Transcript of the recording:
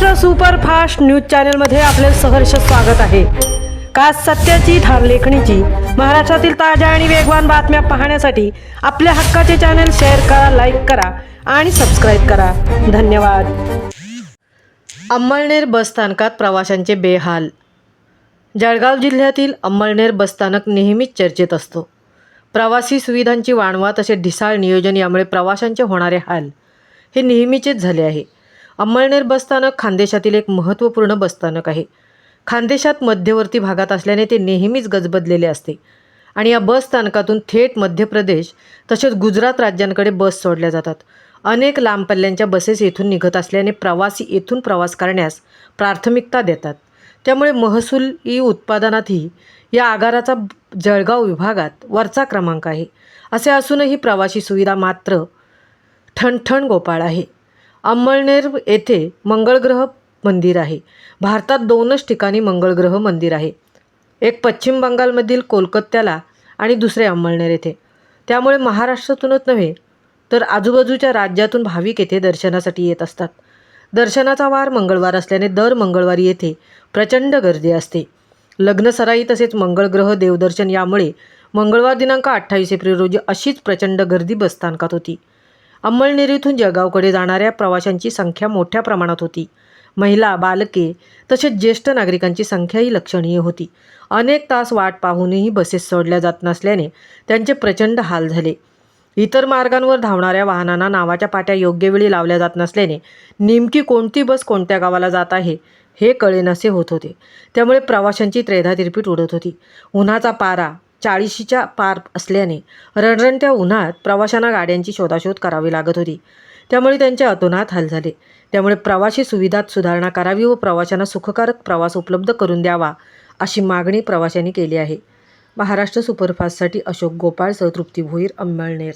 Maharashtra superfast news चॅनलमध्ये आपले सहर्ष स्वागत आहे। खास सत्याची थार लेखणीची महाराष्ट्रातील ताज्या आणि वेगवान बातम्या पाहण्यासाठी आपल्या हक्काचे चॅनल शेअर करा, लाईक करा आणि सबस्क्राइब करा। धन्यवाद। अंमळनेर बस स्थानकात प्रवाशांचे बेहाल। जळगाव जिल्ह्यातील अंमळनेर बस स्थानक नेहमीच चर्चेत असतो। प्रवासी सुविधांची वाणवा तसे ढिसाळ नियोजन यामुळे प्रवाशांचे होणारे हाल हे नेहमीचेच झाले आहे। अंमळनेर बसस्थानक खानदेशातील एक महत्त्वपूर्ण बसस्थानक आहे। खानदेशात मध्यवर्ती भागात असल्याने ते नेहमीच गजबजलेले असते आणि या बसस्थानकातून थेट मध्य प्रदेश तसेच गुजरात राज्यांकडे बस सोडल्या जातात। अनेक लांब पल्ल्यांच्या बसेस येथून निघत असल्याने प्रवासी येथून प्रवास करण्यास प्राथमिकता देतात। त्यामुळे महसूली उत्पादनातही या आगाराचा जळगाव विभागात वरचा क्रमांक आहे। असे असूनही प्रवासी सुविधा मात्र ठणठण गोपाळ आहे। अंमळनेर येथे मंगळग्रह मंदिर आहे। भारतात दोनच ठिकाणी मंगळग्रह मंदिर आहे, एक पश्चिम बंगालमधील कोलकात्याला आणि दुसरे अंमळनेर येथे। त्यामुळे महाराष्ट्रातूनच नव्हे तर आजूबाजूच्या राज्यातून भाविक येथे दर्शनासाठी येत असतात। दर्शनाचा वार मंगळवार असल्याने दर मंगळवारी येथे प्रचंड गर्दी असते। लग्नसराई तसेच मंगळग्रह देवदर्शन यामुळे मंगळवार दिनांक 28 एप्रिल रोजी अशीच प्रचंड गर्दी बसस्थानकात होती। अंमळनेर येथून जळगावकडे जाणाऱ्या प्रवाशांची संख्या मोठ्या प्रमाणात होती। महिला, बालके तसेच ज्येष्ठ नागरिकांची संख्याही लक्षणीय होती। अनेक तास वाट पाहूनही बसेस सोडल्या जात नसल्याने त्यांचे प्रचंड हाल झाले। इतर मार्गांवर धावणाऱ्या वाहनांना नावाच्या पाट्या योग्य वेळी लावल्या जात नसल्याने नेमकी कोणती बस कोणत्या गावाला जात आहे हे कळेनासे होत होते। त्यामुळे प्रवाशांची त्रेधा तिरपीट उडत होती। उन्हाचा पारा 40च्या पार असल्याने रणरणत्या उन्हात प्रवाशांना गाड्यांची शोधाशोध करावी लागत होती। त्यामुळे त्यांचे अतोनात हाल झाले। त्यामुळे प्रवासी सुविधात सुधारणा करावी व प्रवाशांना सुखकारक प्रवास उपलब्ध करून द्यावा अशी मागणी प्रवाशांनी केली आहे। महाराष्ट्र सुपरफास्टसाठी अशोक गोपाळ, तृप्ती भोईर, अंमळनेर।